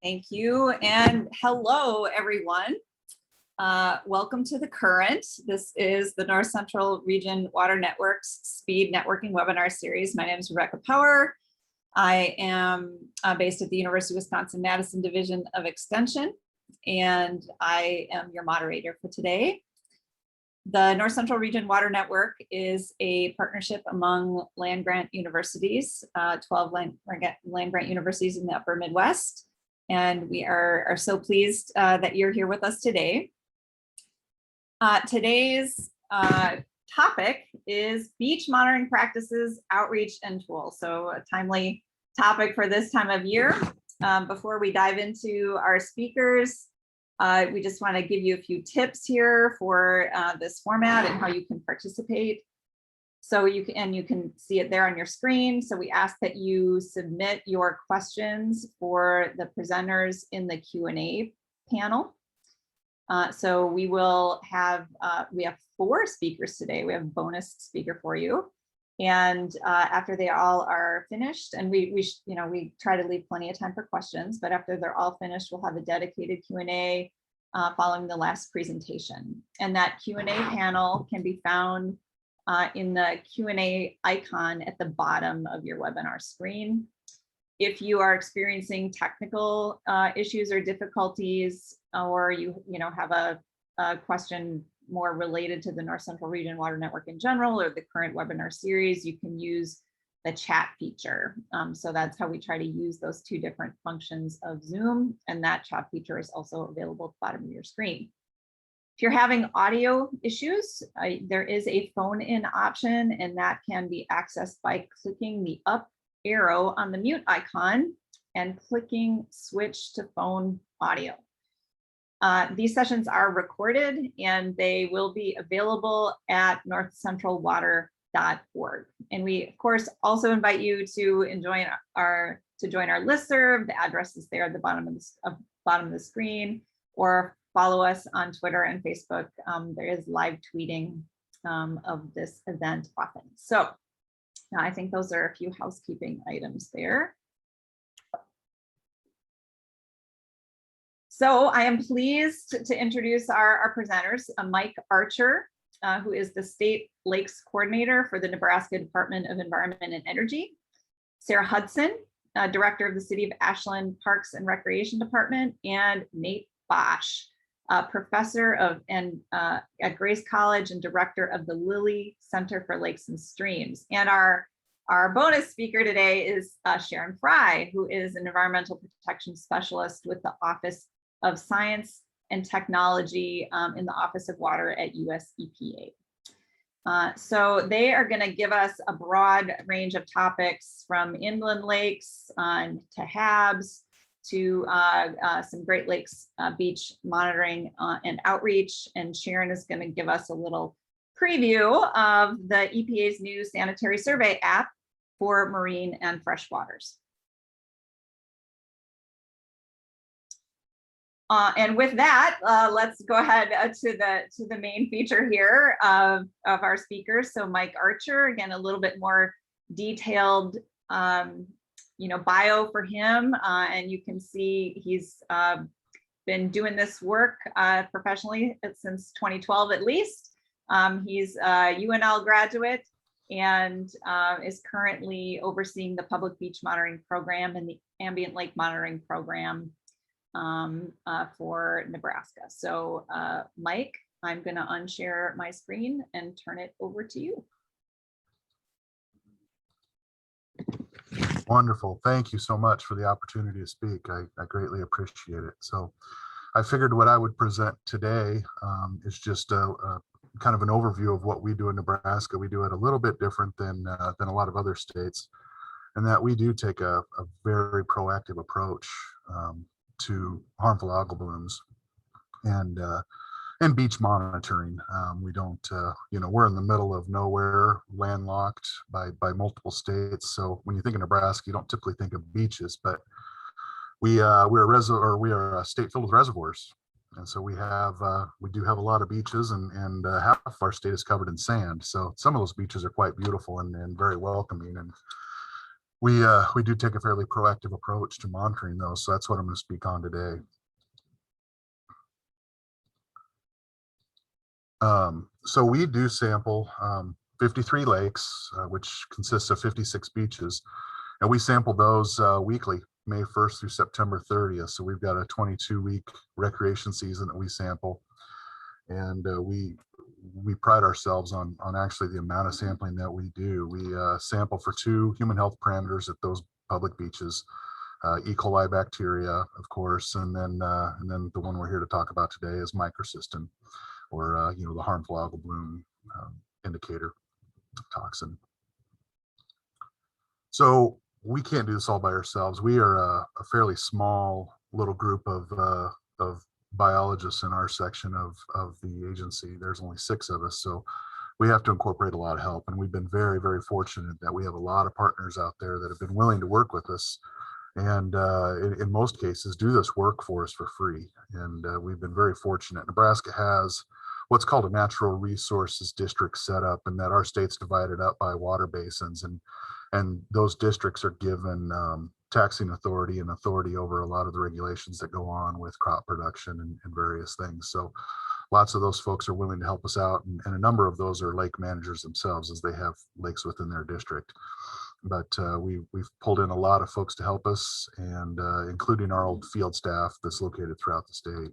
Thank you, and hello, everyone. Welcome to The Current. This is the North Central Region Water Network's Speed Networking Webinar Series. My name is Rebecca Power. I am based at the University of Wisconsin-Madison Division of Extension, and I am your moderator for today. The North Central Region Water Network is a partnership among land-grant universities, 12 land-grant universities in the upper Midwest. And we are so pleased that you're here with us today. Today's topic is beach monitoring practices, outreach, and tools. So a timely topic for this time of year. Before we dive into our speakers, we just want to give you a few tips here for this format and how you can participate. So you can see it there on your screen. So we ask that you submit your questions for the presenters in the Q&A panel. So we have 4 speakers today. We have a bonus speaker for you. And after they all are finished, and we try to leave plenty of time for questions, but after they're all finished, we'll have a dedicated Q&A following the last presentation. And that Q&A panel can be found in the Q&A icon at the bottom of your webinar screen. If you are experiencing technical issues or difficulties, or you have a question more related to the North Central Region Water Network in general or the current webinar series, you can use the chat feature. So that's how we try to use those 2 different functions of Zoom, and that chat feature is also available at the bottom of your screen. If you're having audio issues, there is a phone-in option, and that can be accessed by clicking the up arrow on the mute icon and clicking switch to phone audio. These sessions are recorded, and they will be available at northcentralwater.org. And we, of course, also invite you to join our listserv. The address is there at the bottom of the screen, or follow us on Twitter and Facebook. There is live tweeting of this event often. So I think those are a few housekeeping items there. So I am pleased to introduce our presenters, Mike Archer, who is the State Lakes Coordinator for the Nebraska Department of Environment and Energy, Sarah Hudson, Director of the City of Ashland Parks and Recreation Department, and Nate Bosch, Professor at Grace College and Director of the Lilly Center for Lakes and Streams. And our bonus speaker today is Sharon Fry, who is an environmental protection specialist with the Office of Science and Technology in the Office of Water at US EPA. So they are going to give us a broad range of topics, from inland lakes to HABs to some Great Lakes beach monitoring and outreach. And Sharon is going to give us a little preview of the EPA's new sanitary survey app for marine and fresh waters. And with that, let's go ahead to the main feature here of our speakers. So Mike Archer, again, a little bit more detailed bio for him, and you can see he's been doing this work professionally since 2012 at least. He's a UNL graduate and is currently overseeing the public beach monitoring program and the ambient lake monitoring program for Nebraska. So Mike, I'm going to unshare my screen and turn it over to you. Wonderful. Thank you so much for the opportunity to speak. I greatly appreciate it. So I figured what I would present today is just a kind of an overview of what we do in Nebraska. We do it a little bit different than a lot of other states, and that we do take a very proactive approach to harmful algal blooms and beach monitoring. We don't, we're in the middle of nowhere, landlocked by multiple states. So when you think of Nebraska, you don't typically think of beaches, but we are a state filled with reservoirs, and so we do have a lot of beaches, and half of our state is covered in sand. So some of those beaches are quite beautiful and very welcoming. And we do take a fairly proactive approach to monitoring those. So that's what I'm going to speak on today. So we do sample 53 lakes, which consists of 56 beaches, and we sample those weekly, May 1st through September 30th. So we've got a 22-week recreation season that we sample, and we pride ourselves on actually the amount of sampling that we do. We sample for 2 human health parameters at those public beaches, E. coli bacteria, of course, and then the one we're here to talk about today is microcystin, or the harmful algal bloom indicator toxin. So we can't do this all by ourselves. We are a fairly small little group of biologists in our section of the agency. There's only 6 of us, so we have to incorporate a lot of help. And we've been very, very fortunate that we have a lot of partners out there that have been willing to work with us, and in most cases do this work for us for free. And we've been very fortunate. Nebraska has what's called a natural resources district set up, and that our state's divided up by water basins, and those districts are given taxing authority and authority over a lot of the regulations that go on with crop production and various things. So lots of those folks are willing to help us out, and a number of those are lake managers themselves, as they have lakes within their district. But we've pulled in a lot of folks to help us, and including our old field staff that's located throughout the state.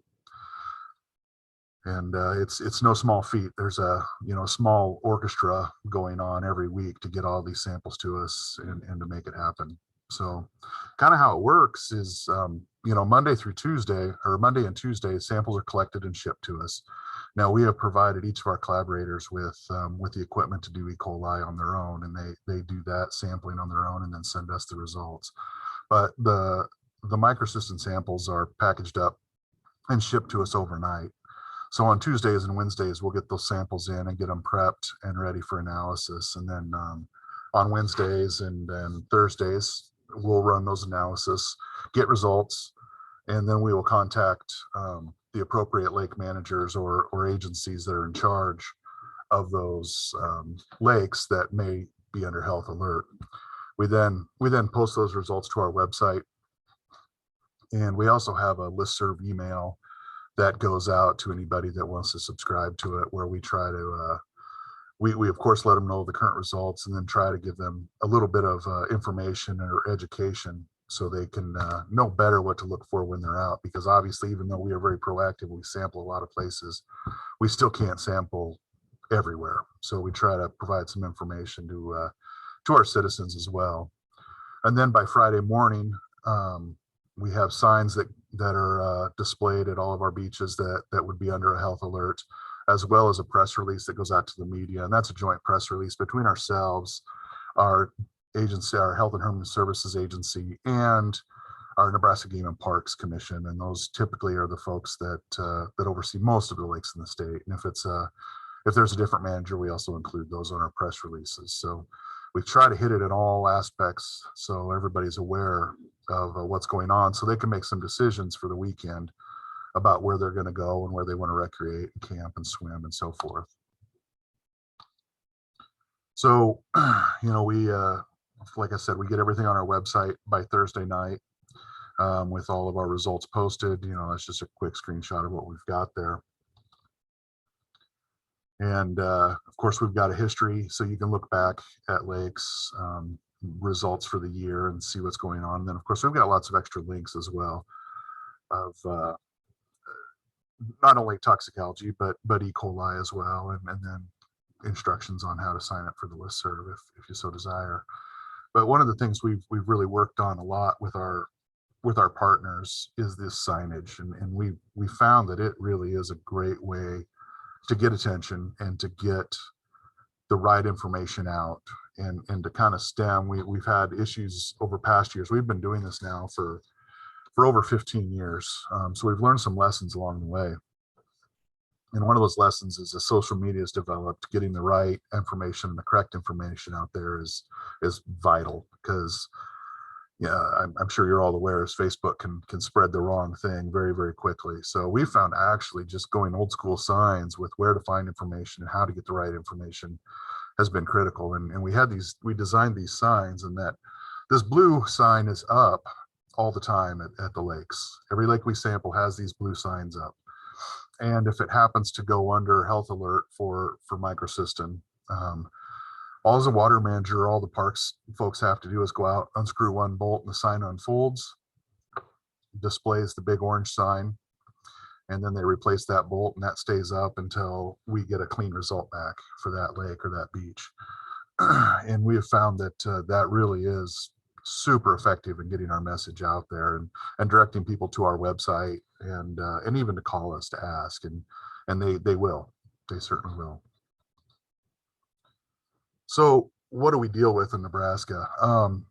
And it's no small feat. There's a small orchestra going on every week to get all these samples to us and to make it happen. So kind of how it works is Monday through Tuesday, or Monday and Tuesday, samples are collected and shipped to us. Now we have provided each of our collaborators with the equipment to do E. coli on their own, and they do that sampling on their own and then send us the results. But the microcystin samples are packaged up and shipped to us overnight. So on Tuesdays and Wednesdays, we'll get those samples in and get them prepped and ready for analysis. And then on Wednesdays and Thursdays, we'll run those analysis, get results, and then we will contact the appropriate lake managers or agencies that are in charge of those lakes that may be under health alert. We then post those results to our website, and we also have a listserv email that goes out to anybody that wants to subscribe to it, where we try to we of course let them know the current results, and then try to give them a little bit of information or education so they can know better what to look for when they're out. Because obviously, even though we are very proactive, we sample a lot of places, we still can't sample everywhere. So we try to provide some information to our citizens as well. And then by Friday morning, we have signs that are displayed at all of our beaches that would be under a health alert, as well as a press release that goes out to the media. And that's a joint press release between ourselves, our agency, our Health and Human Services Agency, and our Nebraska Game and Parks Commission. And those typically are the folks that oversee most of the lakes in the state. And if there's a different manager, we also include those on our press releases. So we try to hit it in all aspects so everybody's aware of what's going on, so they can make some decisions for the weekend about where they're going to go and where they want to recreate and camp and swim and so forth. So, we, like I said, we get everything on our website by Thursday night with all of our results posted. That's just a quick screenshot of what we've got there. And of course, we've got a history, so you can look back at lakes, results for the year, and see what's going on. And then of course we've got lots of extra links as well of not only toxic algae but E. coli as well, and then instructions on how to sign up for the listserv if you so desire. But one of the things we've really worked on a lot with our partners is this signage, and we found that it really is a great way to get attention and to get the right information out, and to kind of stem. We've had issues over past years. We've been doing this now for over 15 years. So we've learned some lessons along the way. And one of those lessons is, as social media is developed, getting the right information and the correct information out there is vital, because I'm sure you're all aware, as Facebook can spread the wrong thing very, very quickly. So we found actually just going old school signs with where to find information and how to get the right information has been critical. And we designed these signs, and that This blue sign is up all the time at the lakes. Every lake we sample has these blue signs up. And if it happens to go under health alert for microcystin, all as a water manager, all the parks folks have to do is go out, unscrew one bolt, and the sign unfolds, displays the big orange sign, and then they replace that bolt, and that stays up until we get a clean result back for that lake or that beach. And we have found that that really is super effective in getting our message out there and directing people to our website and even to call us to ask, and they will, they certainly will. So what do we deal with in Nebraska?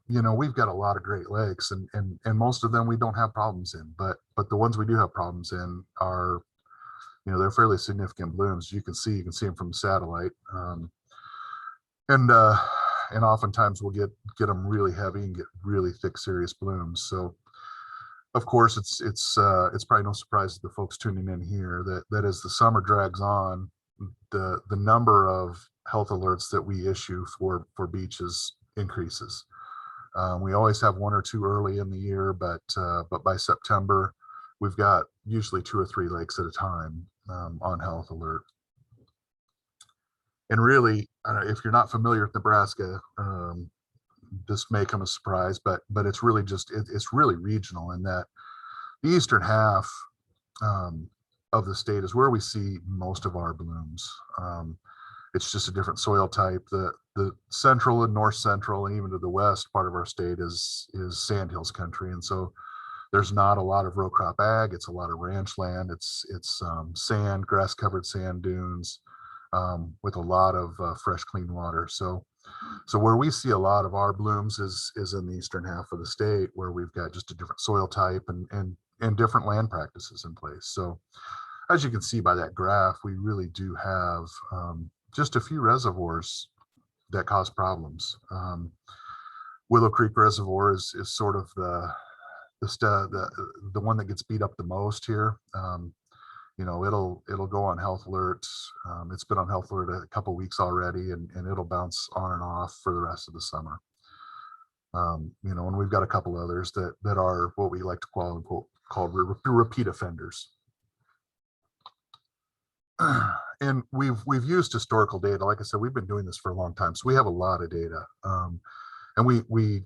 You know, we've got a lot of great lakes, and most of them we don't have problems in, but the ones we do have problems in are, you know, they're fairly significant blooms. You can see them from satellite, and oftentimes we'll get them really heavy and get really thick, serious blooms. So of course it's probably no surprise to the folks tuning in here that as the summer drags on, the number of health alerts that we issue for beaches increases. We always have one or two early in the year, but by September, we've got usually 2 or 3 lakes at a time on health alert. And really, if you're not familiar with Nebraska, this may come as a surprise, but it's really just, it's really regional in that the eastern half of the state is where we see most of our blooms. It's just a different soil type. The central and north central and even to the west part of our state is sandhills country, and so there's not a lot of row crop ag. It's a lot of ranch land. It's sand, grass covered sand dunes with a lot of fresh, clean water. So where we see a lot of our blooms is in the eastern half of the state, where we've got just a different soil type and different land practices in place. So as you can see by that graph, we really do have just a few reservoirs that cause problems. Willow Creek Reservoir is sort of the one that gets beat up the most here. You know, it'll go on health alerts. It's been on health alert a couple weeks already, and it'll bounce on and off for the rest of the summer. You know, and we've got a couple others that are what we like to call repeat offenders. And we've used historical data. Like I said, we've been doing this for a long time, so we have a lot of data, and we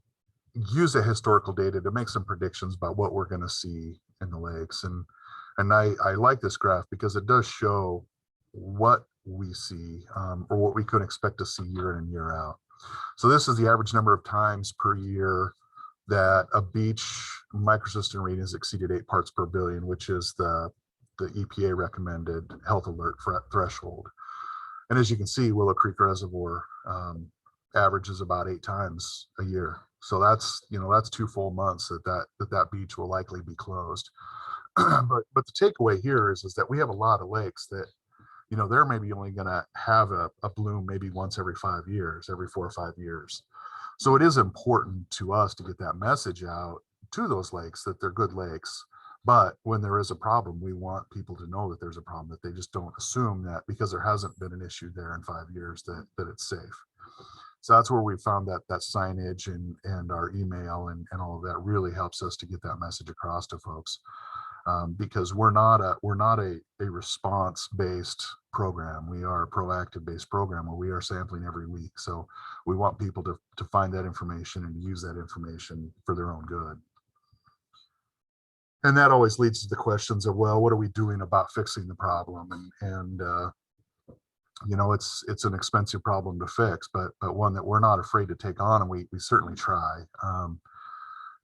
use the historical data to make some predictions about what we're going to see in the lakes. And I like this graph because it does show what we see or what we could expect to see year in and year out. So this is the average number of times per year that a beach microcystin reading has exceeded 8 parts per billion, which is the EPA recommended health alert threshold. And as you can see, Willow Creek Reservoir averages about 8 times a year. So that's, you know, that's 2 full months that beach will likely be closed. but the takeaway here is that we have a lot of lakes that, you know, they're maybe only going to have a bloom maybe once every 5 years, every 4 or 5 years. So it is important to us to get that message out to those lakes that they're good lakes. But when there is a problem, we want people to know that there's a problem, that they just don't assume that because there hasn't been an issue there in 5 years that it's safe. So that's where we found that signage and our email and all of that really helps us to get that message across to folks. Because we're not a response-based program. We are a proactive-based program where we are sampling every week. So we want people to find that information and use that information for their own good. And that always leads to the questions of, well, what are we doing about fixing the problem? And you know, it's an expensive problem to fix, but one that we're not afraid to take on, and we certainly try.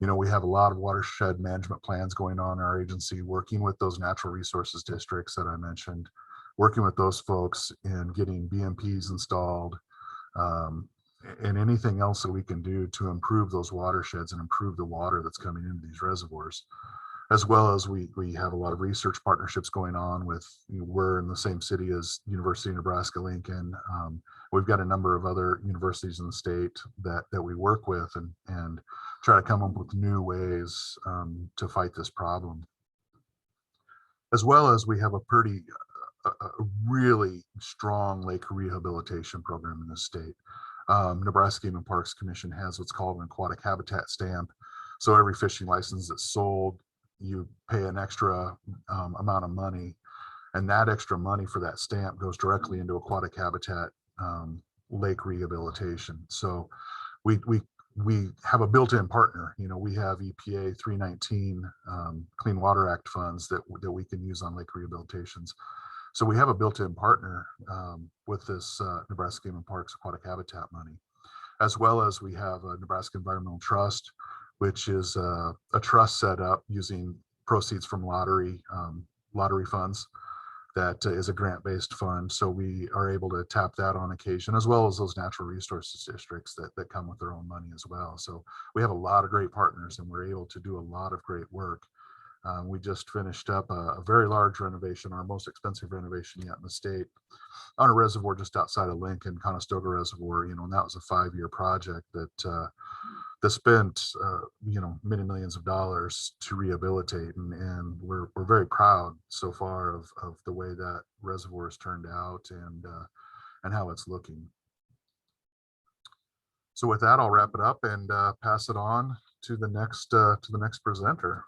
You know, we have a lot of watershed management plans going on in our agency, working with those natural resources districts that I mentioned, working with those folks in getting BMPs installed, and anything else that we can do to improve those watersheds and improve the water that's coming into these reservoirs. As well as we have a lot of research partnerships going on with, you know, we're in the same city as University of Nebraska-Lincoln. We've got a number of other universities in the state that we work with and try to come up with new ways to fight this problem. As well as we have a really strong lake rehabilitation program in the state. Nebraska Game and Parks Commission has what's called an aquatic habitat stamp. So every fishing license that's sold, you pay an extra amount of money, and that extra money for that stamp goes directly into aquatic habitat lake rehabilitation. So we have a built-in partner. You know, we have EPA 319 Clean Water Act funds that we can use on lake rehabilitations. So we have a built-in partner with this Nebraska Game and Parks aquatic habitat money, as well as we have a Nebraska Environmental Trust, which is a trust set up using proceeds from lottery funds. That is a grant-based fund, so we are able to tap that on occasion, as well as those natural resources districts that come with their own money as well. So we have a lot of great partners, and we're able to do a lot of great work. We just finished up a very large renovation, our most expensive renovation yet in the state, on a reservoir just outside of Lincoln, Conestoga Reservoir. You know, and that was a 5-year project that spent many millions of dollars to rehabilitate, and we're very proud so far of the way that reservoir has turned out and how it's looking. So with that, I'll wrap it up and pass it on to the next presenter.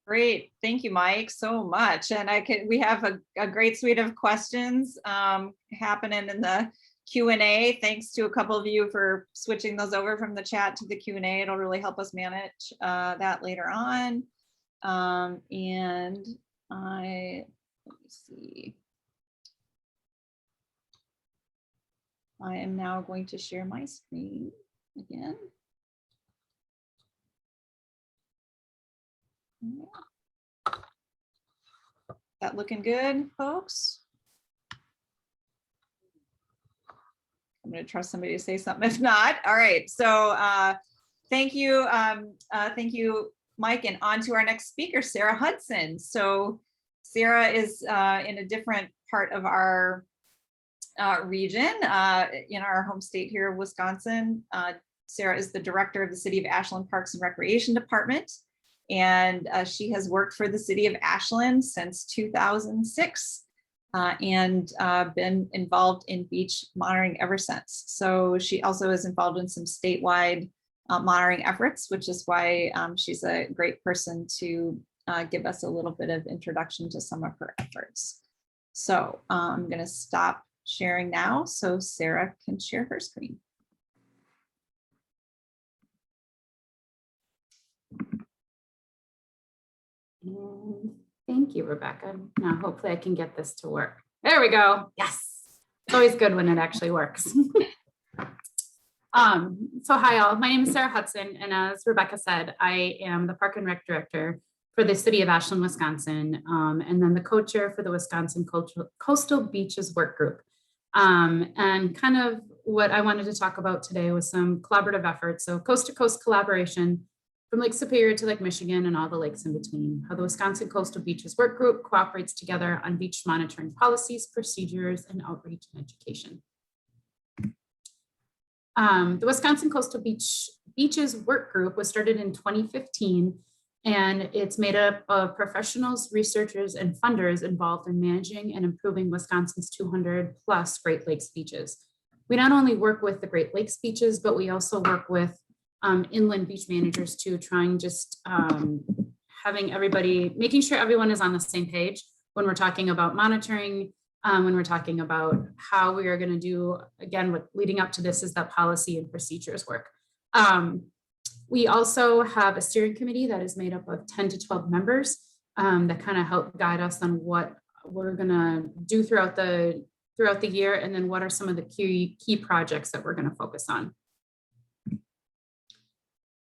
Great, thank you, Mike, so much. And we have a great suite of questions happening in the Q&A. Thanks to a couple of you for switching those over from the chat to the Q&A. It'll really help us manage that later on. Let me see. I am now going to share my screen again. That looking good, folks? I'm going to trust somebody to say something. If not, all right. So thank you, Mike. And on to our next speaker, Sarah Hudson. So Sarah is in a different part of our region, in our home state here of Wisconsin. Sarah is the director of the City of Ashland Parks and Recreation Department. And she has worked for the City of Ashland since 2006. And been involved in beach monitoring ever since. So she also is involved in some statewide monitoring efforts, which is why she's a great person to give us a little bit of introduction to some of her efforts. So I'm going to stop sharing now so Sarah can share her screen. Thank you, Rebecca. Now, hopefully I can get this to work. There we go. Yes. It's always good when it actually works. So hi all, my name is Sarah Hudson. And as Rebecca said, I am the Park and Rec Director for the City of Ashland, Wisconsin, and then the co-chair for the Wisconsin Coastal Beaches Work Group. And kind of what I wanted to talk about today was some collaborative efforts. So coast to coast collaboration from Lake Superior to Lake Michigan and all the lakes in between, how the Wisconsin Coastal Beaches Work Group cooperates together on beach monitoring policies, procedures, and outreach and education. The Wisconsin Coastal Beaches Work Group was started in 2015, and it's made up of professionals, researchers, and funders involved in managing and improving Wisconsin's 200+ Great Lakes beaches. We not only work with the Great Lakes beaches, but we also work with inland beach managers too, trying just having everybody, making sure everyone is on the same page when we're talking about monitoring, when we're talking about how we are going to do, again, what leading up to this is that policy and procedures work. We also have a steering committee that is made up of 10 to 12 members that kind of help guide us on what we're going to do throughout the year, and then what are some of the key projects that we're going to focus on.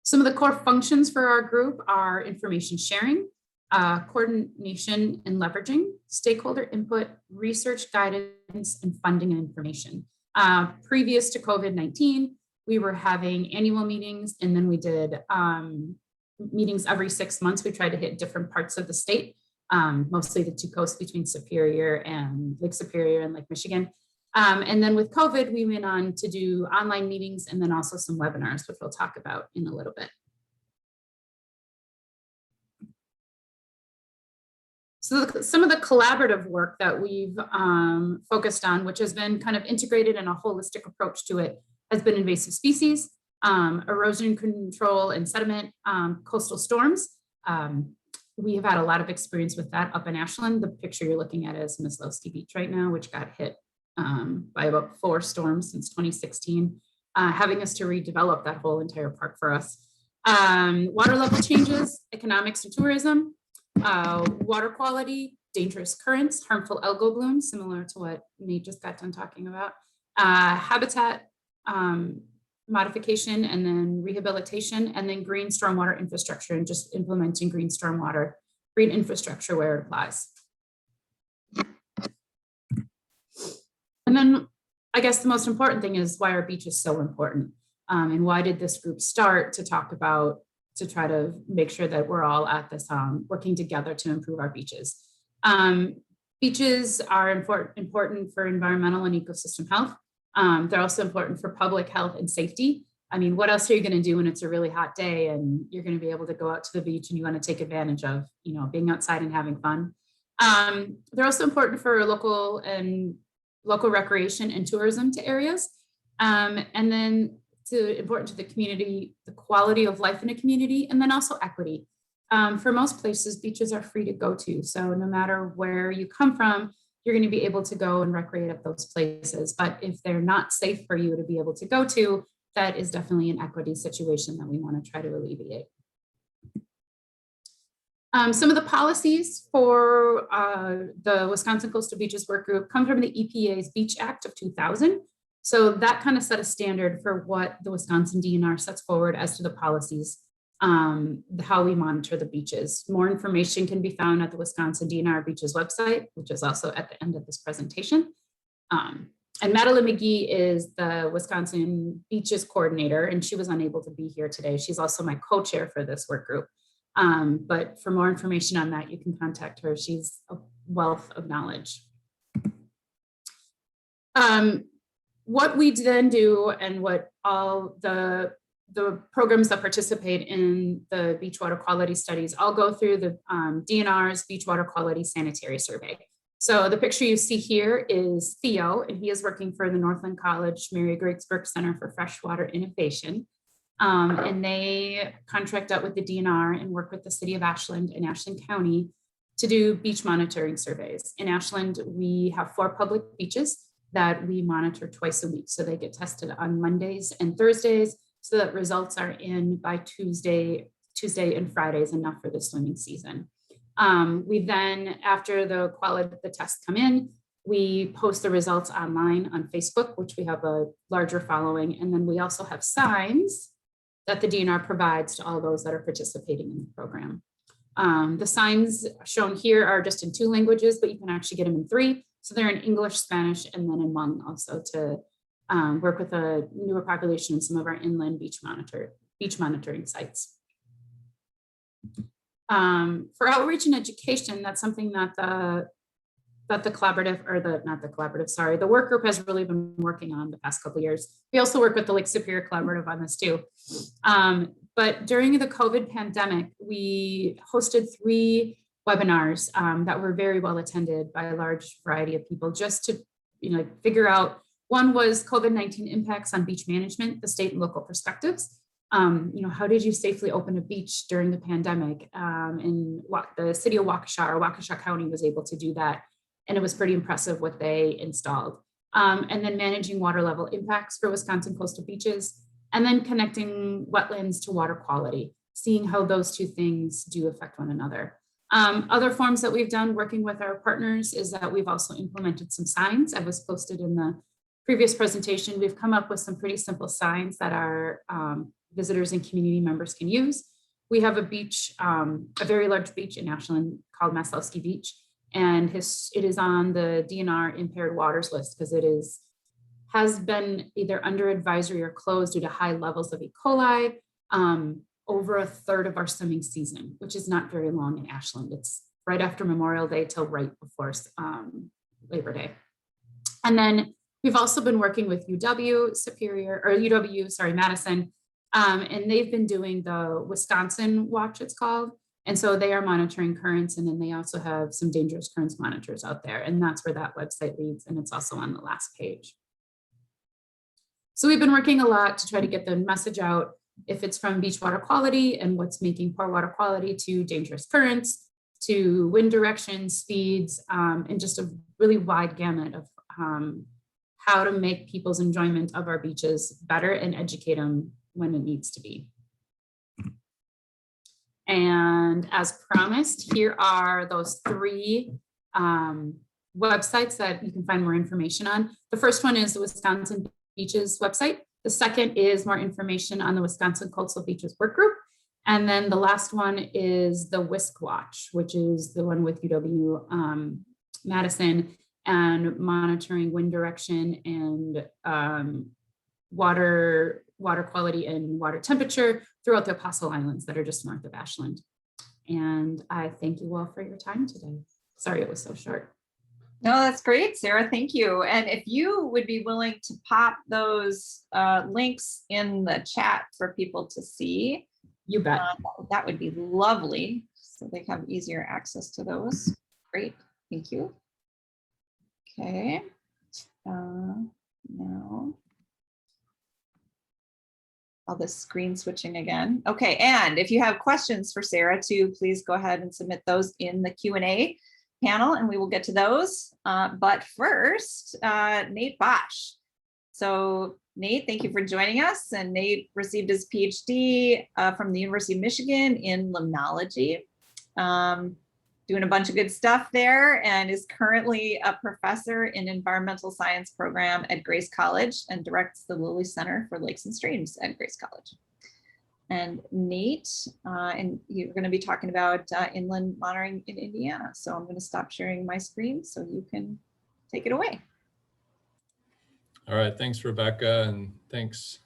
Some of the core functions for our group are information sharing, coordination and leveraging, stakeholder input, research guidance, and funding and information. Previous to COVID-19, we were having annual meetings, and then we did meetings every 6 months. We tried to hit different parts of the state, mostly the two coasts between Superior and Lake Superior and Lake Michigan. And then with COVID, we went on to do online meetings and then also some webinars, which we'll talk about in a little bit. So some of the collaborative work that we've focused on, which has been kind of integrated in a holistic approach to it, has been invasive species, erosion control and sediment, coastal storms. We have had a lot of experience with that up in Ashland. The picture you're looking at is Myslowski Beach right now, which got hit by about 4 storms since 2016, having us to redevelop that whole entire park for us. Water level changes, economics and tourism, water quality, dangerous currents, harmful algal blooms, similar to what Nate just got done talking about, habitat modification, and then rehabilitation, and then green stormwater infrastructure, and just implementing green infrastructure where it applies. And then I guess the most important thing is why our beach is so important. And why did this group start to talk about, to try to make sure that we're all at this working together to improve our beaches. Beaches are important for environmental and ecosystem health. They're also important for public health and safety. I mean, what else are you going to do when it's a really hot day and you're going to be able to go out to the beach and you want to take advantage of, you know, being outside and having fun. They're also important for local recreation and tourism to areas. And then important to the community, the quality of life in a community, and then also equity. For most places, beaches are free to go to. So no matter where you come from, you're going to be able to go and recreate at those places. But if they're not safe for you to be able to go to, that is definitely an equity situation that we want to try to alleviate. Some of the policies for the Wisconsin Coastal Beaches Work Group come from the EPA's Beach Act of 2000. So that kind of set a standard for what the Wisconsin DNR sets forward as to the policies, how we monitor the beaches. More information can be found at the Wisconsin DNR Beaches website, which is also at the end of this presentation. And Madeline McGee is the Wisconsin Beaches Coordinator, and she was unable to be here today. She's also my co-chair for this work group. But for more information on that, you can contact her. She's a wealth of knowledge. What we then do, and what all the programs that participate in the beach water quality studies all go through the DNR's Beach Water Quality Sanitary Survey. So the picture you see here is Theo, and he is working for the Northland College Mary Griggs-Burke Center for Freshwater Innovation. And they contract out with the DNR and work with the city of Ashland and Ashland County to do beach monitoring surveys. In Ashland, we have 4 public beaches that we monitor twice a week. So they get tested on Mondays and Thursdays, so that results are in by Tuesday and Fridays, enough for the swimming season. We then, after the tests come in, we post the results online on Facebook, which we have a larger following. And then we also have signs that the DNR provides to all those that are participating in the program. The signs shown here are just in 2 languages, but you can actually get them in 3. So they're in English, Spanish, and then in Hmong also, to work with a newer population in some of our inland beach monitoring sites. For outreach and education, that's something that the work group has really been working on the past couple of years. We also work with the Lake Superior Collaborative on this too. But during the COVID pandemic, we hosted 3 webinars that were very well attended by a large variety of people, just to figure out. One was COVID-19 impacts on beach management, the state and local perspectives. How did you safely open a beach during the pandemic? And the city of Waukesha County was able to do that. And it was pretty impressive what they installed. And then managing water level impacts for Wisconsin coastal beaches, and then connecting wetlands to water quality, seeing how those 2 things do affect one another. Other forms that we've done working with our partners is that we've also implemented some signs. I was posted in the previous presentation. We've come up with some pretty simple signs that our visitors and community members can use. We have a beach, a very large beach in Ashland called Myslowski Beach, and it is on the DNR impaired waters list because it has been either under advisory or closed due to high levels of E. coli over a third of our swimming season, which is not very long in Ashland. It's right after Memorial Day till right before Labor Day. And then we've also been working with Madison, and they've been doing the Wisconsin Watch, it's called. And so they are monitoring currents, and then they also have some dangerous currents monitors out there. And that's where that website leads. And it's also on the last page. So we've been working a lot to try to get the message out, if it's from beach water quality and what's making poor water quality, to dangerous currents, to wind direction, speeds, and just a really wide gamut of how to make people's enjoyment of our beaches better and educate them when it needs to be. And as promised, here are those 3 websites that you can find more information on. The first one is the Wisconsin Beaches website. The second is more information on the Wisconsin Coastal Beaches Work Group. And then the last one is the WISC Watch, which is the one with UW Madison, and monitoring wind direction and water quality and water temperature throughout the Apostle Islands that are just north of Ashland. And I thank you all for your time today. Sorry it was so short. No, that's great, Sarah. Thank you. And if you would be willing to pop those links in the chat for people to see, You bet. that would be lovely. So they have easier access to those. Great. Thank you. Okay. Now, all this screen switching again. Okay, and if you have questions for Sarah too, please go ahead and submit those in the Q&A panel and we will get to those. But first, Nate Bosch. So Nate, thank you for joining us. And Nate received his PhD from the University of Michigan in limnology. Doing a bunch of good stuff there, and is currently a professor in environmental science program at Grace College and directs the Lilly Center for Lakes and Streams at Grace College. And Nate, and you're going to be talking about inland monitoring in Indiana. So I'm going to stop sharing my screen so you can take it away. All right, thanks, Rebecca, and thanks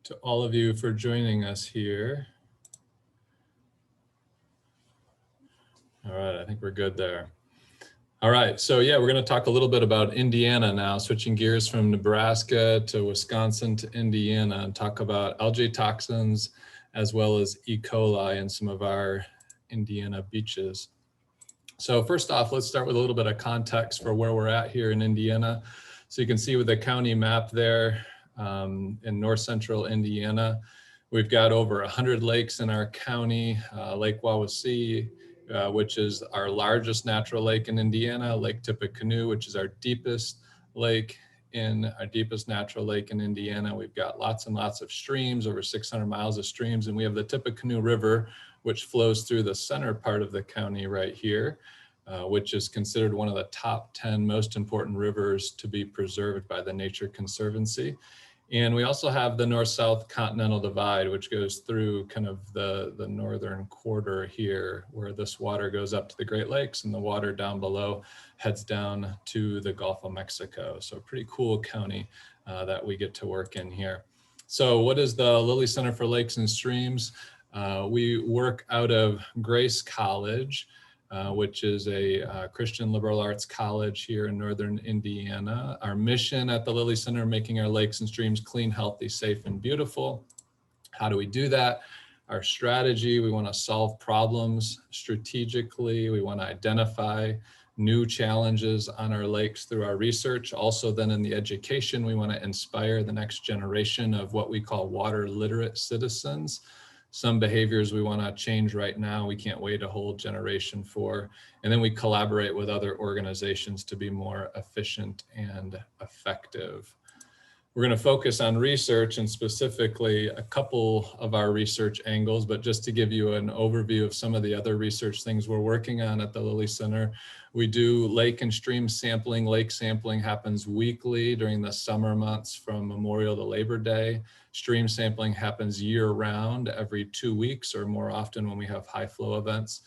to all of you for joining us here. All right, I think we're good there. All right, so yeah, we're going to talk a little bit about Indiana now, switching gears from Nebraska to Wisconsin to Indiana, and talk about algae toxins as well as E. coli in some of our Indiana beaches. So first off, let's start with a little bit of context for where we're at here in Indiana. So you can see with the county map there in north central Indiana, we've got over 100 lakes in our county. Lake Wawasee, which is our largest natural lake in Indiana, Lake Tippecanoe, which is our deepest natural lake in Indiana. We've got lots and lots of streams, over 600 miles of streams, and we have the Tippecanoe River, which flows through the center part of the county right here, which is considered one of the top 10 most important rivers to be preserved by the Nature Conservancy. And we also have the north-south continental divide, which goes through kind of the northern quarter here, where this water goes up to the Great Lakes and the water down below heads down to the Gulf of Mexico. So a pretty cool county that we get to work in here. So what is the Lilly Center for Lakes and Streams? We work out of Grace College, which is a Christian liberal arts college here in northern Indiana. Our mission at the Lilly Center, making our lakes and streams clean, healthy, safe, and beautiful. How do we do that? Our strategy, we want to solve problems strategically. We want to identify new challenges on our lakes through our research. Also then in the education, we want to inspire the next generation of what we call water literate citizens. Some behaviors we want to change right now, we can't wait a whole generation for. And then we collaborate with other organizations to be more efficient and effective. We're going to focus on research and specifically a couple of our research angles, but just to give you an overview of some of the other research things we're working on at the Lilly Center. We do lake and stream sampling. Lake sampling happens weekly during the summer months from Memorial to Labor Day. Stream sampling happens year round, every 2 weeks or more often when we have high flow events.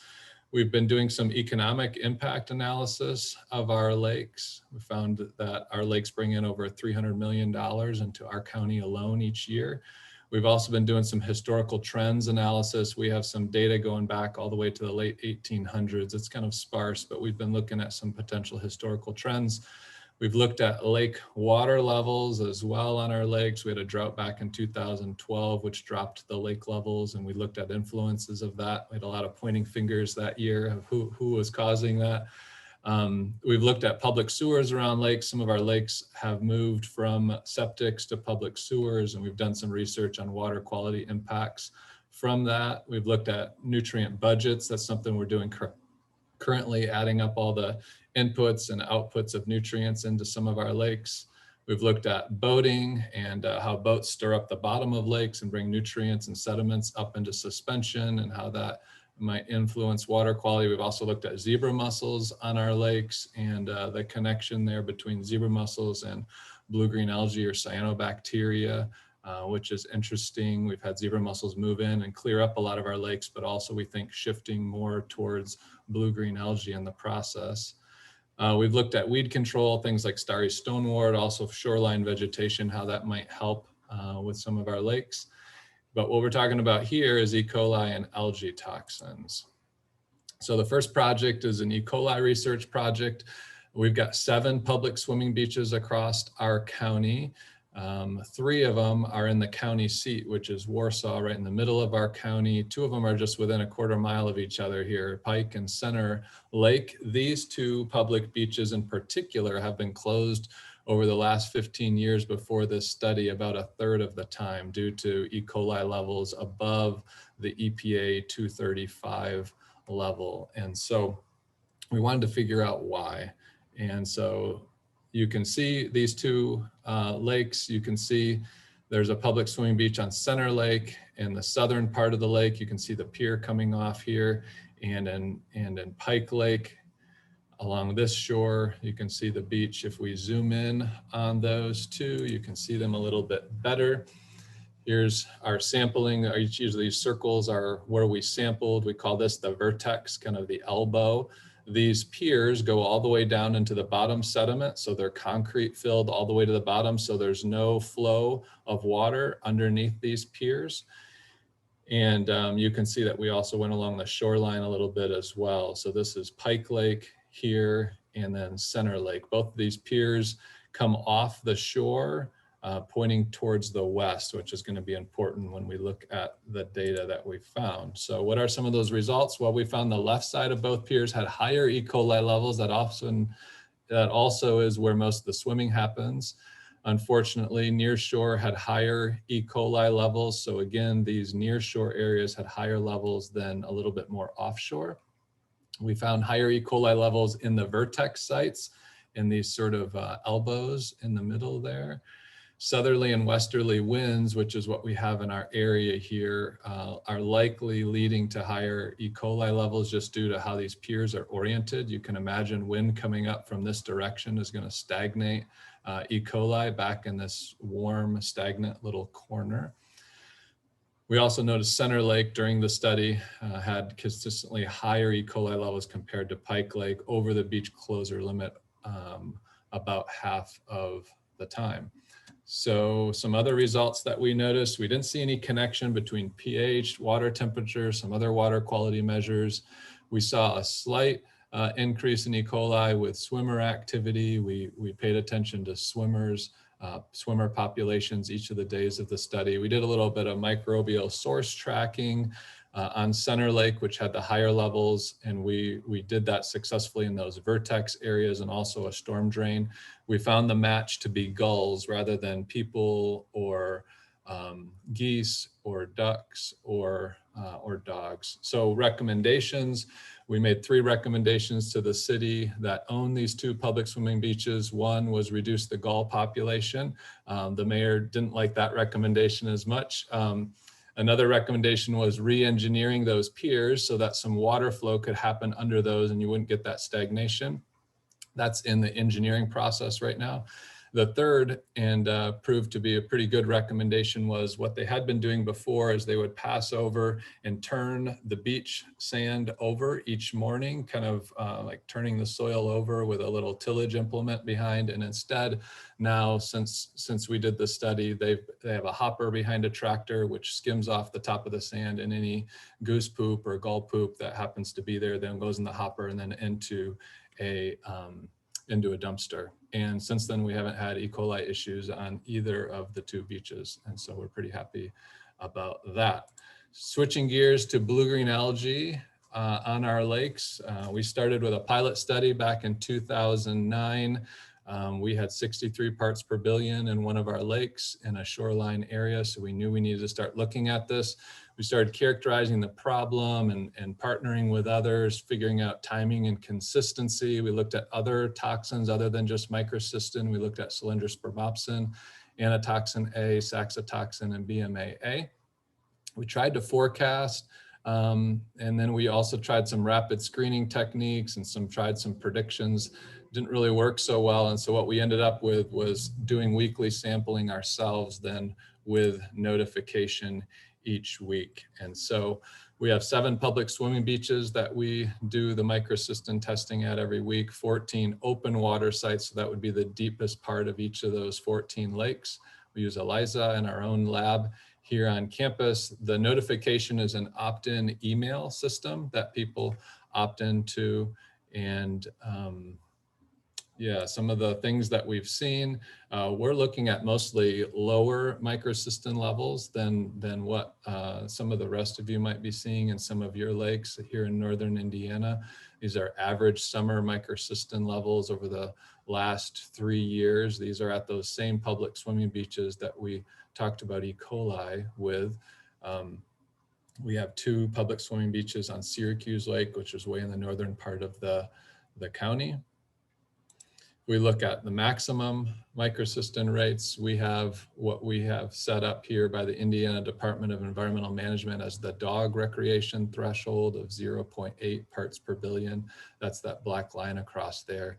We've been doing some economic impact analysis of our lakes. We found that our lakes bring in over $300 million into our county alone each year. We've also been doing some historical trends analysis. We have some data going back all the way to the late 1800s. It's kind of sparse, but we've been looking at some potential historical trends. We've looked at lake water levels as well on our lakes. We had a drought back in 2012, which dropped the lake levels, and we looked at influences of that. We had a lot of pointing fingers that year of who was causing that. We've looked at public sewers around lakes. Some of our lakes have moved from septics to public sewers, and we've done some research on water quality impacts from that. We've looked at nutrient budgets. That's something we're doing currently, adding up all the inputs and outputs of nutrients into some of our lakes. We've looked at boating and how boats stir up the bottom of lakes and bring nutrients and sediments up into suspension and how that might influence water quality. We've also looked at zebra mussels on our lakes and the connection there between zebra mussels and blue-green algae or cyanobacteria, which is interesting. We've had zebra mussels move in and clear up a lot of our lakes, but also we think shifting more towards blue-green algae in the process. We've looked at weed control, things like starry stonewort, also shoreline vegetation, how that might help with some of our lakes. But what we're talking about here is E. coli and algae toxins. So the first project is an E. coli research project. We've got 7 public swimming beaches across our county. 3 of them are in the county seat, which is Warsaw, right in the middle of our county. 2 of them are just within a quarter mile of each other here, Pike and Center Lake. These 2 public beaches in particular have been closed over the last 15 years before this study about 1/3 of the time due to E. coli levels above the EPA 235 level. And so we wanted to figure out why. And so you can see these 2 lakes. You can see there's a public swimming beach on Center Lake. In the southern part of the lake, you can see the pier coming off here. And in Pike Lake, along this shore, you can see the beach. If we zoom in on those 2, you can see them a little bit better. Here's our sampling. Each of these circles are where we sampled. We call this the vertex, kind of the elbow. These piers go all the way down into the bottom sediment. So they're concrete filled all the way to the bottom. So there's no flow of water underneath these piers. And you can see that we also went along the shoreline a little bit as well. So this is Pike Lake here and then Center Lake. Both of these piers come off the shore pointing towards the west, which is going to be important when we look at the data that we found. So what are some of those results? Well, we found the left side of both piers had higher E. coli levels. That also is where most of the swimming happens. Unfortunately, near shore had higher E. coli levels. So again, these near shore areas had higher levels than a little bit more offshore. We found higher E. coli levels in the vertex sites, in these sort of elbows in the middle there. Southerly and westerly winds, which is what we have in our area here, are likely leading to higher E. coli levels just due to how these piers are oriented. You can imagine wind coming up from this direction is going to stagnate E. coli back in this warm, stagnant little corner. We also noticed Center Lake during the study had consistently higher E. coli levels compared to Pike Lake over the beach closure limit about half of the time. So some other results that we noticed, we didn't see any connection between pH, water temperature, some other water quality measures. We saw a slight increase in E. coli with swimmer activity. We paid attention to swimmers, swimmer populations each of the days of the study. We did a little bit of microbial source tracking on Center Lake, which had the higher levels, and we did that successfully in those vertex areas and also a storm drain. We found the match to be gulls rather than people or geese or ducks or dogs. So recommendations, we made 3 recommendations to the city that own these 2 public swimming beaches. One was reduce the gull population. The mayor didn't like that recommendation as much. Another recommendation was re-engineering those piers so that some water flow could happen under those and you wouldn't get that stagnation. That's in the engineering process right now. The third, and proved to be a pretty good recommendation, was what they had been doing before is they would pass over and turn the beach sand over each morning, kind of like turning the soil over with a little tillage implement behind. And instead now, since we did the study, they have a hopper behind a tractor which skims off the top of the sand, and any goose poop or gull poop that happens to be there then goes in the hopper and then into a into a dumpster. And since then, we haven't had E. coli issues on either of the two beaches. And so we're pretty happy about that. Switching gears to blue-green algae on our lakes. We started with a pilot study back in 2009. We had 63 parts per billion in one of our lakes in a shoreline area. So we knew we needed to start looking at this. We started characterizing the problem and partnering with others, figuring out timing and consistency. We looked at other toxins other than just microcystin. We looked at cylindrospermopsin, anatoxin A, saxitoxin, and BMAA. We tried to forecast, and then we also tried some rapid screening techniques and tried some predictions. Didn't really work so well. And so what we ended up with was doing weekly sampling ourselves, then with notification each week. And so we have 7 public swimming beaches that we do the microcystin testing at every week, 14 open water sites. So that would be the deepest part of each of those 14 lakes. We use ELISA in our own lab here on campus. The notification is an opt-in email system that people opt into. And yeah, some of the things that we've seen, we're looking at mostly lower microcystin levels than what some of the rest of you might be seeing in some of your lakes here in northern Indiana. These are average summer microcystin levels over the last 3 years. These are at those same public swimming beaches that we talked about E. coli with. We have 2 public swimming beaches on Syracuse Lake, which is way in the northern part of the county. We look at the maximum microcystin rates. We have what we have set up here by the Indiana Department of Environmental Management as the dog recreation threshold of 0.8 parts per billion. That's that black line across there.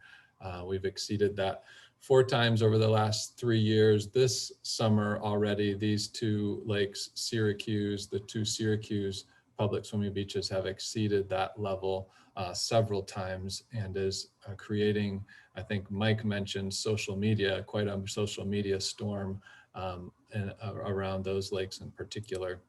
We've exceeded that 4 times over the last 3 years. This summer already, these 2 lakes, Syracuse, the 2 Syracuse public swimming beaches have exceeded that level several times, and is creating, I think Mike mentioned social media, quite a social media storm around those lakes in particular.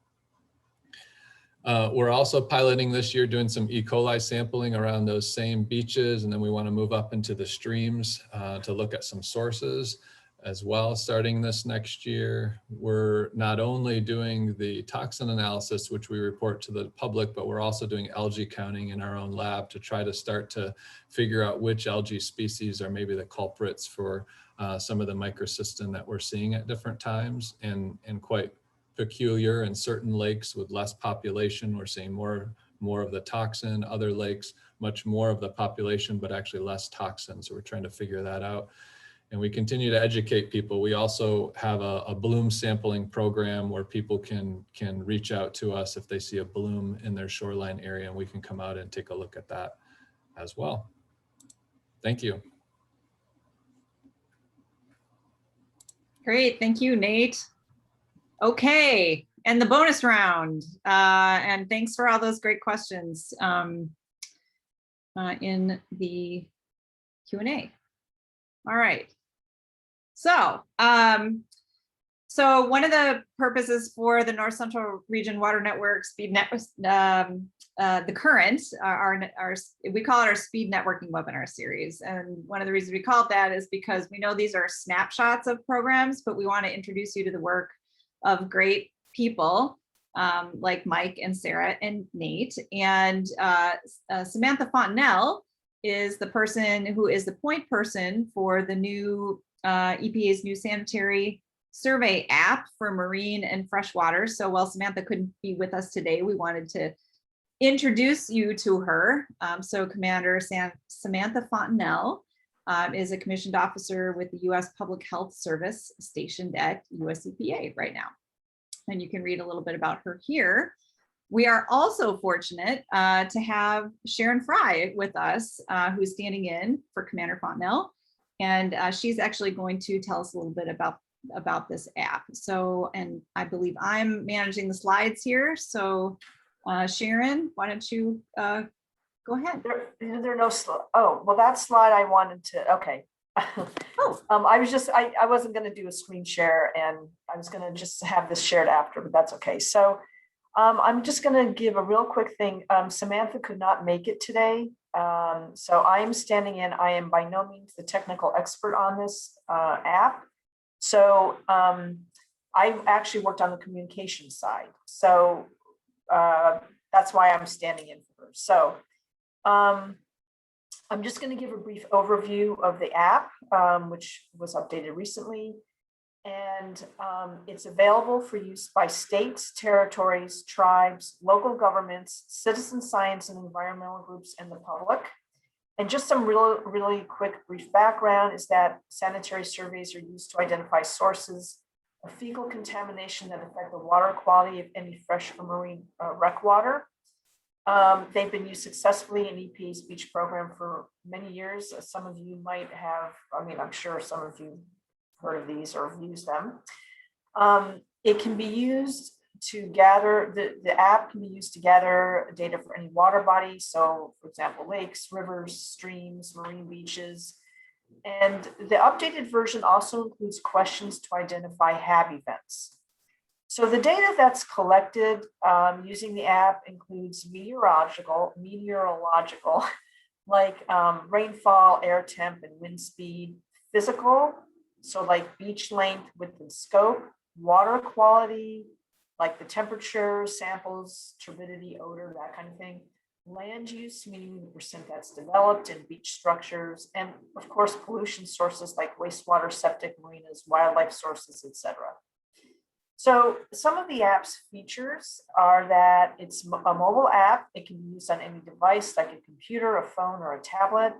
We're also piloting this year, doing some E. coli sampling around those same beaches, and then we want to move up into the streams to look at some sources as well. Starting this next year, we're not only doing the toxin analysis, which we report to the public, but we're also doing algae counting in our own lab to try to start to figure out which algae species are maybe the culprits for some of the microcystin that we're seeing at different times, and quite peculiar in certain lakes with less population. We're seeing more of the toxin, other lakes, much more of the population, but actually less toxin. So we're trying to figure that out. And we continue to educate people. We also have a bloom sampling program where people can reach out to us if they see a bloom in their shoreline area, and we can come out and take a look at that as well. Thank you. Great, thank you, Nate. Okay, and the bonus round. And thanks for all those great questions in the Q&A. All right. So, so one of the purposes for the North Central Region Water Network Speed Network, the current, we call it our Speed Networking Webinar Series. And one of the reasons we call it that is because we know these are snapshots of programs, but we want to introduce you to the work of great people like Mike and Sarah and Nate. And Samantha Fontenelle is the person who is the point person for the new EPA's new sanitary survey app for marine and freshwater. So while Samantha couldn't be with us today, we wanted to introduce you to her. So Commander Samantha Fontenelle is a commissioned officer with the U.S. Public Health Service stationed at US EPA right now. And you can read a little bit about her here. We are also fortunate to have Sharon Fry with us, who's standing in for Commander Fontenelle. And she's actually going to tell us a little bit about this app. So, and I believe I'm managing the slides here. So Sharon, why don't you go ahead? There are no slides. Oh, well, that slide I wanted to, okay. Oh. I wasn't going to do a screen share, and I was going to just have this shared after, but that's okay. So I'm just going to give a real quick thing. Samantha could not make it today. So I'm standing in, I am by no means the technical expert on this app. So I actually worked on the communication side. So that's why I'm standing in for her. So I'm just going to give a brief overview of the app, which was updated recently. And it's available for use by states, territories, tribes, local governments, citizen science and environmental groups, and the public. And just some really quick brief background is that sanitary surveys are used to identify sources of fecal contamination that affect the water quality of any fresh or marine rec water. They've been used successfully in EPA's beach program for many years. Some of you might have, I mean, I'm sure some of you heard of these or have used them. It can be used to gather, the app can be used to gather data for any water body. So for example, lakes, rivers, streams, marine beaches. And the updated version also includes questions to identify HAB events. So the data that's collected using the app includes meteorological, like rainfall, air temp, and wind speed, physical, so like beach length, width, and scope, water quality, like the temperature, samples, turbidity, odor, that kind of thing, land use, meaning the percent that's developed, and beach structures, and of course, pollution sources like wastewater, septic, marinas, wildlife sources, etc. So some of the app's features are that it's a mobile app. It can be used on any device like a computer, a phone, or a tablet.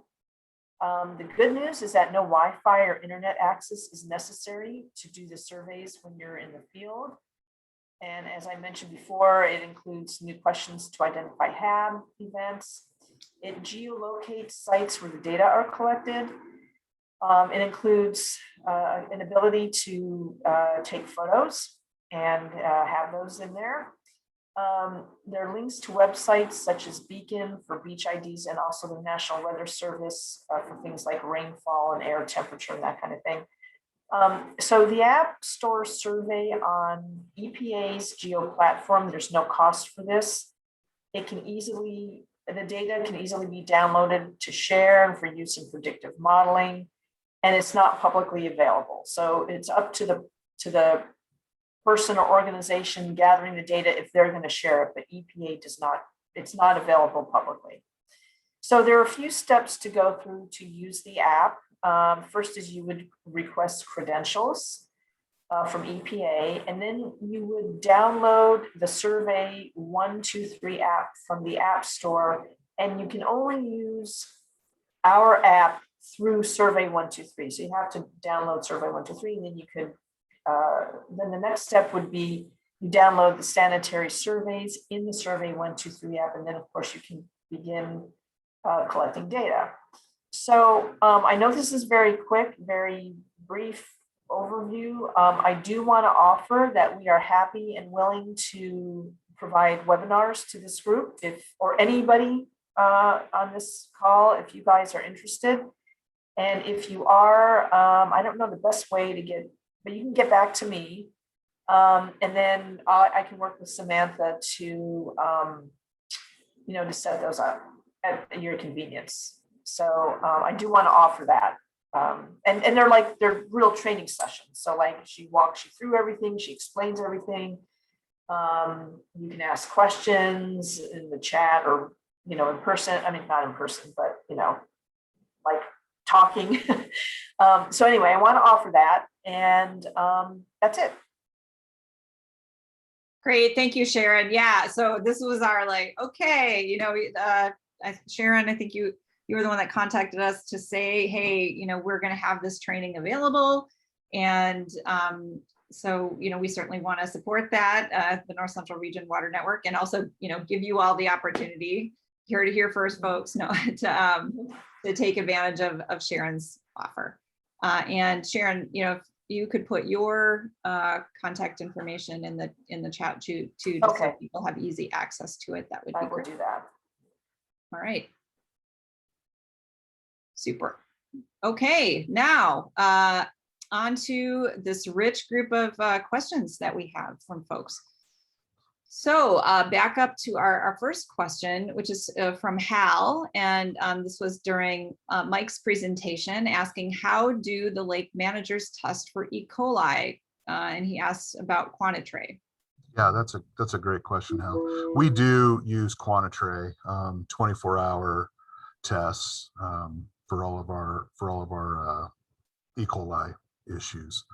The good news is that no Wi-Fi or internet access is necessary to do the surveys when you're in the field. And as I mentioned before, it includes new questions to identify HAB events. It geolocates sites where the data are collected. It includes an ability to take photos and have those in there. There are links to websites such as Beacon for beach IDs and also the National Weather Service for things like rainfall and air temperature and that kind of thing. So the app stores survey on EPA's Geo platform. There's no cost for this. The data can easily be downloaded to share and for use in predictive modeling, and it's not publicly available. So it's up to the person or organization gathering the data if they're going to share it, but EPA does not, it's not available publicly. So there are a few steps to go through to use the app. First is you would request credentials from EPA, and then you would download the Survey 123 app from the App Store, and you can only use our app through Survey 123. So you have to download Survey 123, and then you could, then the next step would be you download the sanitary surveys in the Survey 123 app, and then of course you can begin collecting data. So I know this is very quick, very brief overview. I do want to offer that we are happy and willing to provide webinars to this group, or anybody on this call, if you guys are interested. And if you are, I don't know the best way to get, but you can get back to me. And then I can work with Samantha to, to set those up at your convenience. So I do want to offer that. And they're real training sessions. So like she walks you through everything, she explains everything. You can ask questions in the chat or, in person. I mean, not in person, but, like talking. So anyway, I want to offer that. And that's it. Great. Thank you, Sharon. Yeah. So this was our okay, Sharon, I think you were the one that contacted us to say, hey, we're going to have this training available. And so, we certainly want to support that, the North Central Region Water Network, and also, give you all the opportunity, here to hear first, folks, to take advantage of Sharon's offer. And Sharon, if you could put your contact information in the chat too, just so people have easy access to it, that would be great. I will do that. All right. Super. Okay, now on to this rich group of questions that we have from folks. So back up to our first question, which is from Hal. And this was during Mike's presentation asking, how do the lake managers test for E. coli? And he asked about Quantitre. Yeah, that's a great question, Hal. We do use Quantitre 24-hour tests for all of our E. coli issues.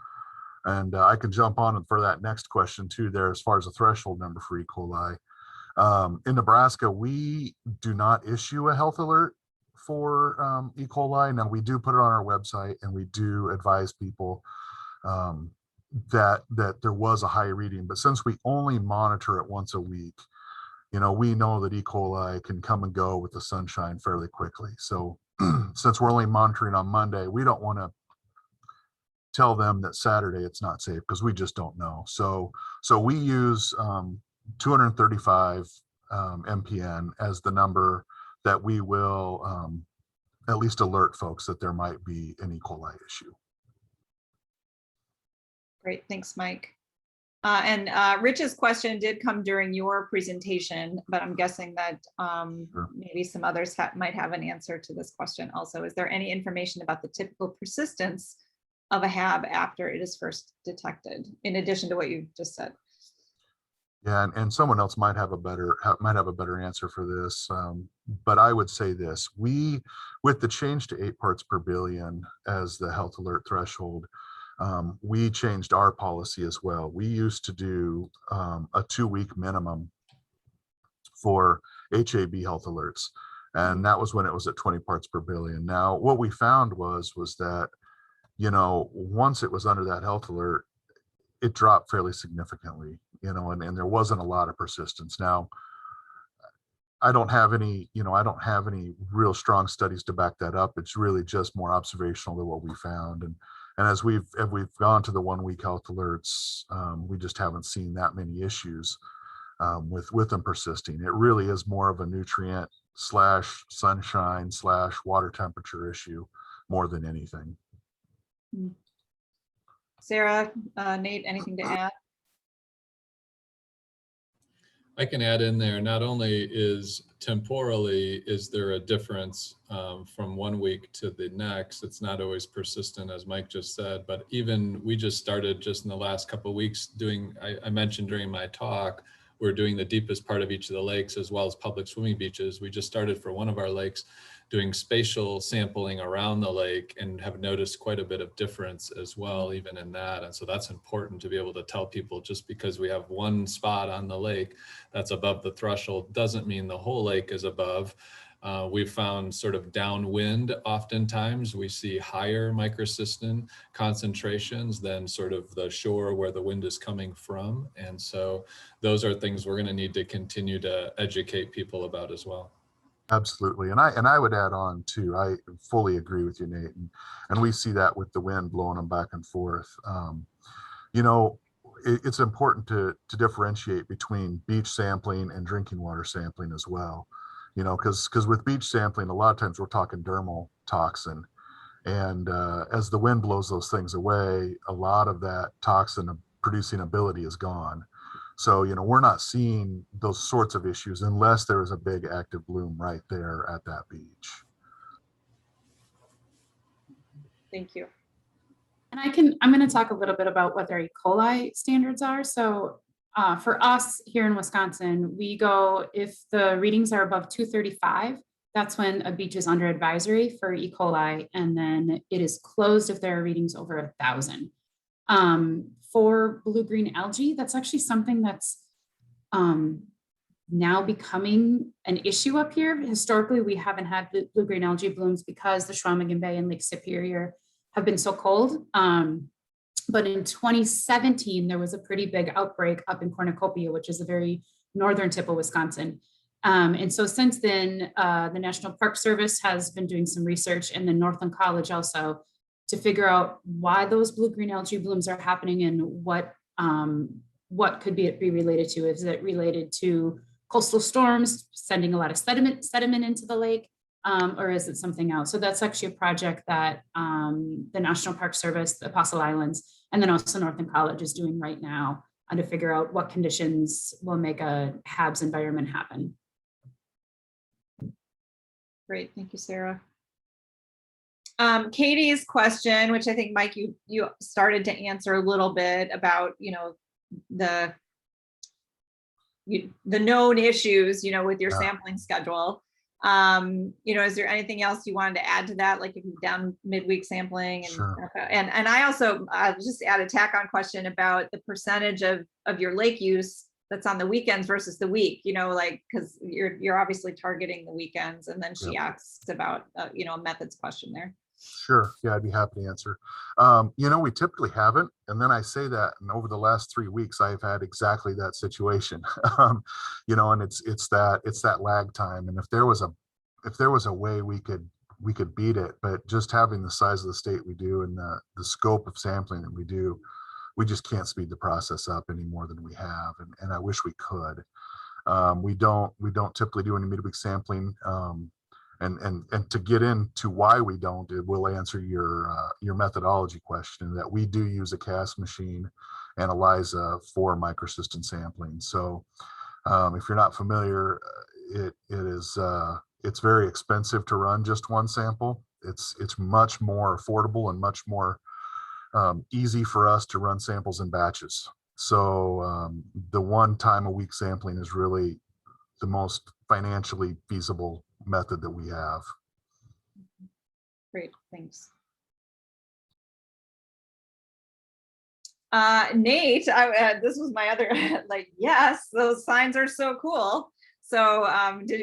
And I can jump on for that next question too there as far as the threshold number for E. coli. In Nebraska, we do not issue a health alert for E. coli. Now, we do put it on our website, and we do advise people that there was a high reading. But since we only monitor it once a week, we know that E. coli can come and go with the sunshine fairly quickly. So since we're only monitoring on Monday, we don't want to tell them that Saturday it's not safe, because we just don't know. So we use 235 MPN as the number that we will at least alert folks that there might be an E. coli issue. Great, thanks, Mike. And Rich's question did come during your presentation, but I'm guessing that Sure. maybe some others might have an answer to this question also. Is there any information about the typical persistence of a HAB after it is first detected, in addition to what you just said? Yeah, and someone else might have a better answer for this, but I would say this: with the change to 8 parts per billion as the health alert threshold, we changed our policy as well. We used to do a 2-week minimum for HAB health alerts, and that was when it was at 20 parts per billion. Now, what we found was that once it was under that health alert, it dropped fairly significantly, and there wasn't a lot of persistence. Now, I don't have any real strong studies to back that up. It's really just more observational than what we found. And as we've gone to the 1-week health alerts, we just haven't seen that many issues with them persisting. It really is more of a nutrient / sunshine / water temperature issue more than anything. Sarah, Nate, anything to add? I can add in there, not only is there a difference from 1 week to the next, it's not always persistent, as Mike just said, but even we just started just in the last couple of weeks doing, I mentioned during my talk, we're doing the deepest part of each of the lakes as well as public swimming beaches. We just started for one of our lakes doing spatial sampling around the lake and have noticed quite a bit of difference as well, even in that. And so that's important to be able to tell people, just because we have one spot on the lake that's above the threshold doesn't mean the whole lake is above. We've found sort of downwind, oftentimes we see higher microcystin concentrations than sort of the shore where the wind is coming from. And so those are things we're going to need to continue to educate people about as well. Absolutely. And I would add on too, I fully agree with you, Nate. And we see that with the wind blowing them back and forth. It's important to differentiate between beach sampling and drinking water sampling as well. Because with beach sampling, a lot of times we're talking dermal toxin. And as the wind blows those things away, a lot of that toxin producing ability is gone. So, we're not seeing those sorts of issues unless there is a big active bloom right there at that beach. Thank you. And I'm going to talk a little bit about what their E. coli standards are. So for us here in Wisconsin, we go, if the readings are above 235, that's when a beach is under advisory for E. coli. And then it is closed if there are readings over 1,000. For blue-green algae, that's actually something that's now becoming an issue up here. Historically, we haven't had blue-green algae blooms because the Chequamegon Bay and Lake Superior have been so cold. But in 2017, there was a pretty big outbreak up in Cornucopia, which is a very northern tip of Wisconsin. And so since then, the National Park Service has been doing some research, and then Northland College also, to figure out why those blue-green algae blooms are happening and what could be related to. Is it related to coastal storms sending a lot of sediment into the lake, or is it something else? So that's actually a project that the National Park Service, the Apostle Islands, and then also Northland College is doing right now to figure out what conditions will make a HABs environment happen. Great, thank you, Sarah. Katie's question, which I think, Mike, you started to answer a little bit about, the known issues, with your Yeah. sampling schedule. Is there anything else you wanted to add to that? Like if you've done midweek sampling and, Sure. and I also just add a tack on question about the percentage of your lake use that's on the weekends versus the week, like, cause you're obviously targeting the weekends. And then she asked about, a methods question there. Sure. Yeah, I'd be happy to answer. We typically haven't. And then I say that, and over the last 3 weeks, I've had exactly that situation. And it's that lag time. And if there was a way we could beat it, but just having the size of the state we do and the scope of sampling that we do, we just can't speed the process up any more than we have. And I wish we could. We don't typically do any midweek sampling. And to get into why we don't, it will answer your methodology question, that we do use a CAS machine and ELISA for microsystem sampling. So if you're not familiar, it's very expensive to run just one sample. It's much more affordable and much more easy for us to run samples in batches. So the 1 time a week sampling is really the most financially feasible method that we have. Great, thanks. Nate, this was my other, yes, those signs are so cool. So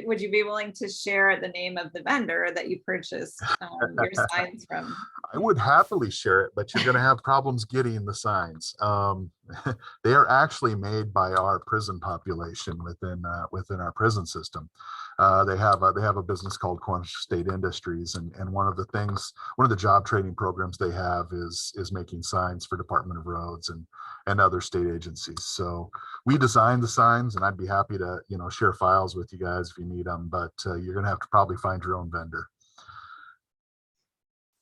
would you be willing to share the name of the vendor that you purchased your signs from? I would happily share it, but you're going to have problems getting the signs. They are actually made by our prison population within our prison system. They have a business called Quantico State Industries, and one of the job training programs they have is making signs for Department of Roads and other state agencies. So we designed the signs, and I'd be happy to share files with you guys if you need them, but you're going to have to probably find your own vendor.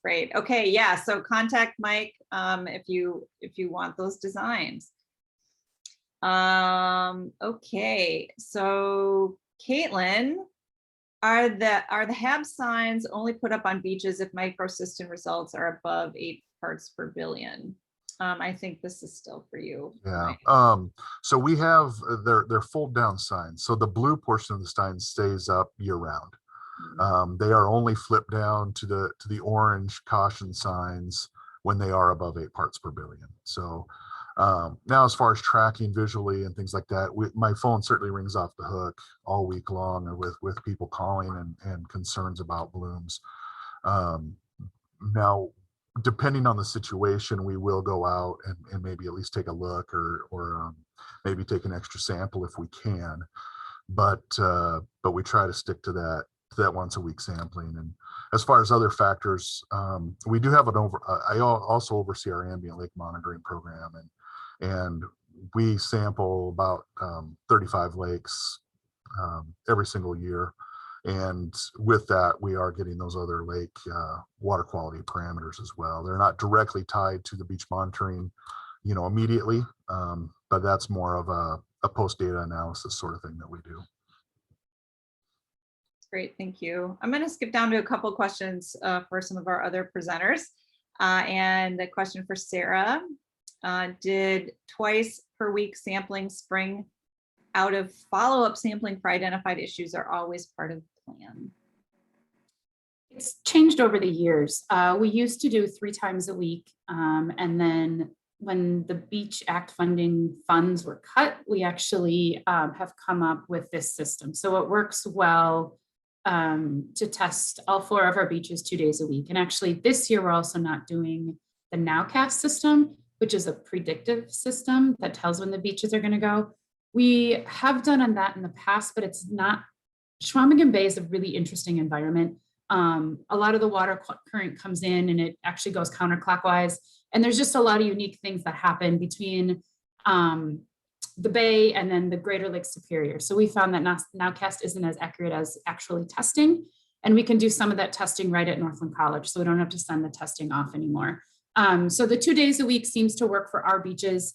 Great. Okay. Yeah. So contact Mike if you want those designs. Okay. So Caitlin, are the HAB signs only put up on beaches if microsystem results are above 8 parts per billion? I think this is still for you. Yeah. Mike. So we have they're fold down signs. So the blue portion of the sign stays up year round. They are only flipped down to the orange caution signs when they are above 8 parts per billion. So now, as far as tracking visually and things like that, my phone certainly rings off the hook all week long with people calling and concerns about blooms. Now, depending on the situation, we will go out and maybe at least take a look or maybe take an extra sample if we can. But we try to stick to that once a week sampling. And as far as other factors, we do have I also oversee our ambient lake monitoring program, and we sample about 35 lakes every single year. And with that, we are getting those other lake water quality parameters as well. They're not directly tied to the beach monitoring, immediately, but that's more of a post data analysis sort of thing that we do. Great, thank you. I'm going to skip down to a couple of questions for some of our other presenters. And a question for Sarah. Did twice per week sampling spring out of follow-up sampling for identified issues are always part of the plan? It's changed over the years. We used to do 3 times a week. And then when the Beach Act funding funds were cut, we actually have come up with this system. So it works well to test all 4 of our beaches 2 days a week. And actually this year, we're also not doing the Nowcast system, which is a predictive system that tells when the beaches are going to go. We have done on that in the past, but it's not. Chequamegon Bay is a really interesting environment. A lot of the water current comes in and it actually goes counterclockwise. And there's just a lot of unique things that happen between the bay and then the Greater Lake Superior. So we found that Nowcast isn't as accurate as actually testing. And we can do some of that testing right at Northland College. So we don't have to send the testing off anymore. So the 2 days a week seems to work for our beaches.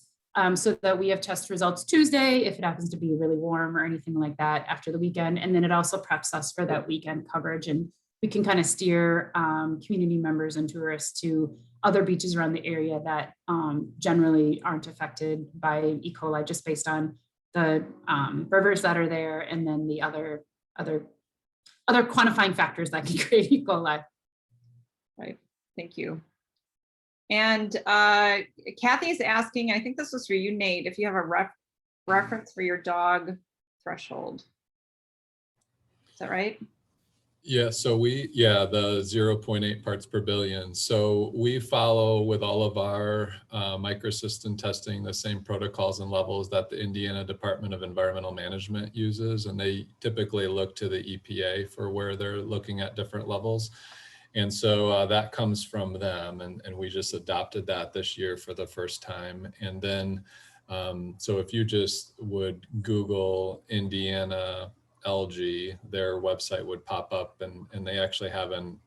so that we have test results Tuesday if it happens to be really warm or anything like that after the weekend. And then it also preps us for that weekend coverage, and we can kind of steer community members and tourists to other beaches around the area that generally aren't affected by E. coli, just based on the rivers that are there, and then the other quantifying factors that can create E. coli. Right, thank you. And Kathy's asking, I think this was for you, Nate, if you have a reference for your dog threshold. Is that right? Yeah, so the 0.8 parts per billion. So we follow with all of our microcystin testing the same protocols and levels that the Indiana Department of Environmental Management uses, and they typically look to the EPA for where they're looking at different levels. And so that comes from them, and we just adopted that this year for the first time. And then, so if you just would Google Indiana algae, their website would pop up, and they actually have an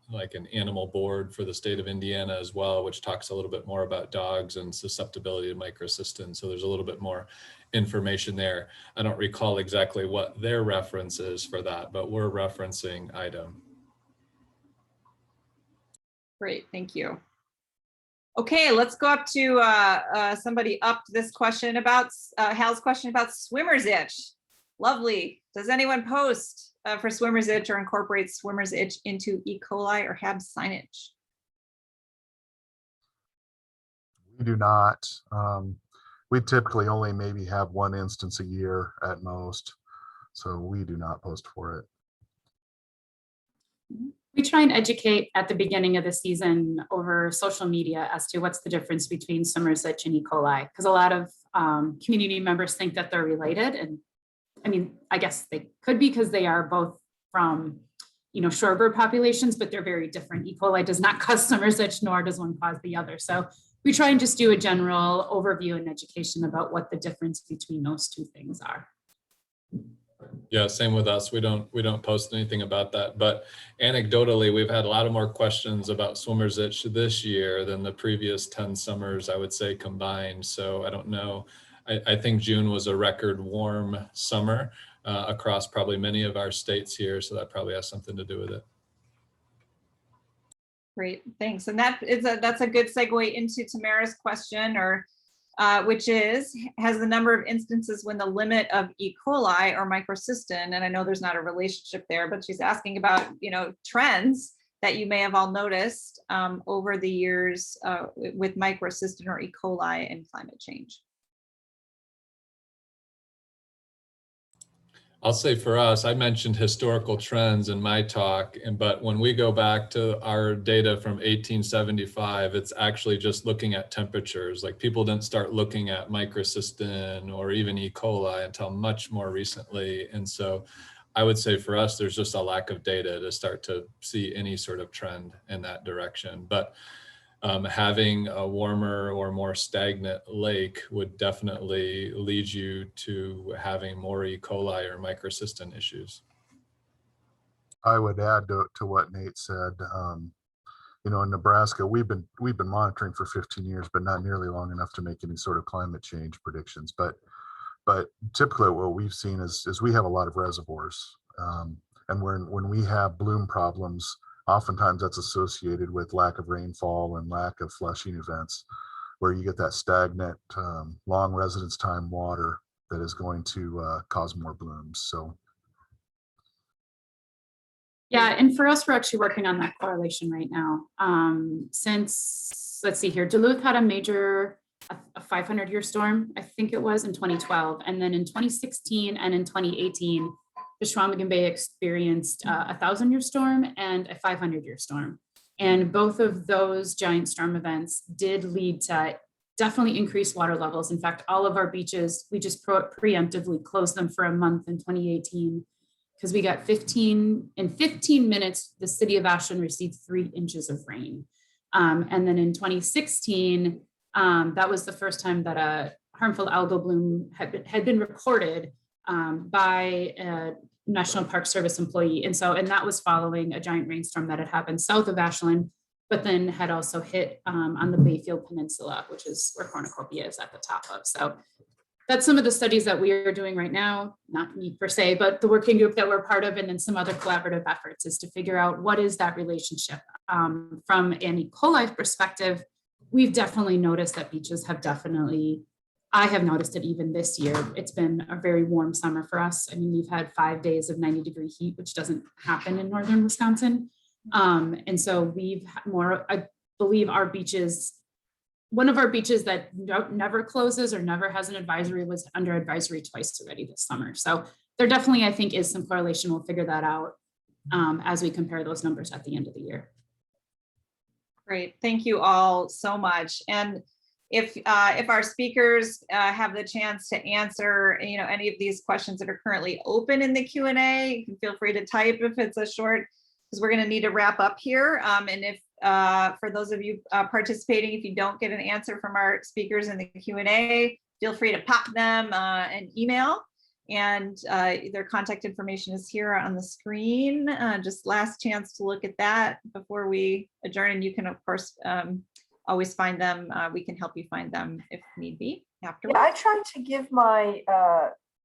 animal board for the state of Indiana as well, which talks a little bit more about dogs and susceptibility to microcystin. So there's a little bit more information there. I don't recall exactly what their reference is for that, but we're referencing item. Great, thank you. Okay, let's go up to somebody upped this question about Hal's question about swimmer's itch. Lovely. Does anyone post for swimmer's itch or incorporate swimmer's itch into E. coli or HAB signage? We do not. We typically only maybe have one instance a year at most, so we do not post for it. We try and educate at the beginning of the season over social media as to what's the difference between swimmer's itch and E. coli, because a lot of community members think that they're related. And I mean, I guess they could be, because they are both from, shorebird populations, but they're very different. E. coli does not cause swimmer's itch, nor does one cause the other. So we try and just do a general overview and education about what the difference between those two things are. Yeah, same with us. We don't post anything about that, but anecdotally, we've had a lot of more questions about swimmer's itch this year than the previous 10 summers, I would say, combined. So I don't know. I think June was a record warm summer across probably many of our states here. So that probably has something to do with it. Great, thanks. And that's a good segue into Tamara's question, which is, has the number of instances when the limit of E. coli or microcystin, and I know there's not a relationship there, but she's asking about, trends that you may have all noticed over the years with microcystin or E. coli and climate change. I'll say for us, I mentioned historical trends in my talk, but when we go back to our data from 1875, it's actually just looking at temperatures. Like, people didn't start looking at microcystin or even E. coli until much more recently. And so I would say for us, there's just a lack of data to start to see any sort of trend in that direction. But having a warmer or more stagnant lake would definitely lead you to having more E. coli or microcystin issues. I would add to what Nate said. In Nebraska, we've been monitoring for 15 years, but not nearly long enough to make any sort of climate change predictions. But typically, what we've seen is we have a lot of reservoirs, and when we have bloom problems, oftentimes that's associated with lack of rainfall and lack of flushing events, where you get that stagnant, long residence time water that is going to cause more blooms. So. Yeah, and for us, we're actually working on that correlation right now. Since, let's see here, Duluth had a 500-year storm, I think it was, in 2012. And then in 2016 and in 2018, the Chequamegon Bay experienced a 1,000-year storm and a 500-year storm. And both of those giant storm events did lead to definitely increased water levels. In fact, all of our beaches, we just preemptively closed them for a month in 2018, because we got 15 minutes, the city of Ashland received 3 inches of rain. And then in 2016, that was the first time that a harmful algal bloom had been recorded by a National Park Service employee. And that was following a giant rainstorm that had happened south of Ashland but then had also hit on the Bayfield Peninsula, which is where cornucopia is at the top of. So that's some of the studies that we are doing right now, not me per se, but the working group that we're part of, and then some other collaborative efforts is to figure out what is that relationship. From an E. coli perspective, we've definitely noticed that beaches have I have noticed it even this year. It's been a very warm summer for us. I mean, we've had 5 days of 90-degree heat, which doesn't happen in northern Wisconsin. And so we've had more, I believe our beaches, one of our beaches that never closes or never has an advisory was under advisory twice already this summer. So there definitely, I think, is some correlation. We'll figure that out as we compare those numbers at the end of the year. Great, thank you all so much. And if our speakers have the chance to answer, any of these questions that are currently open in the Q&A, you can feel free to type if it's a short, because we're going to need to wrap up here. And if for those of you participating, if you don't get an answer from our speakers in the Q&A, feel free to pop them an email. And their contact information is here on the screen. Just last chance to look at that before we adjourn. And you can, of course, always find them. We can help you find them if need be afterwards. Yeah, I tried to give my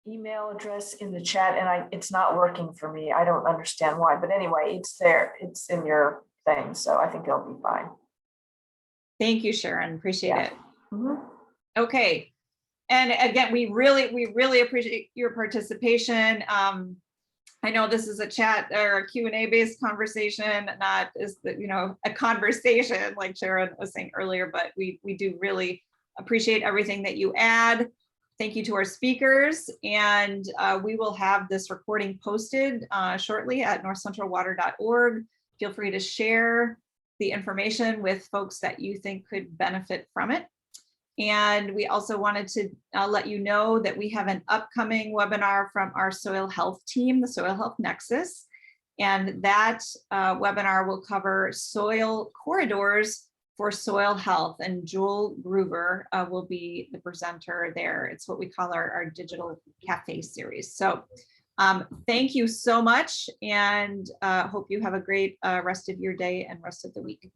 email address in the chat and it's not working for me. I don't understand why, but anyway, it's there. It's in your thing. So I think it'll be fine. Thank you, Sharon. Appreciate it. Mhm. Okay. And again, we really appreciate your participation. I know this is a chat or a Q&A based conversation, not a conversation like Sharon was saying earlier, but we do really appreciate everything that you add. Thank you to our speakers, and we will have this recording posted shortly at northcentralwater.org. Feel free to share the information with folks that you think could benefit from it. And we also wanted to let you know that we have an upcoming webinar from our soil health team, the Soil Health Nexus. And that webinar will cover soil corridors for soil health. And Jewel Gruber will be the presenter there. It's what we call our digital cafe series. So thank you so much, and hope you have a great rest of your day and rest of the week.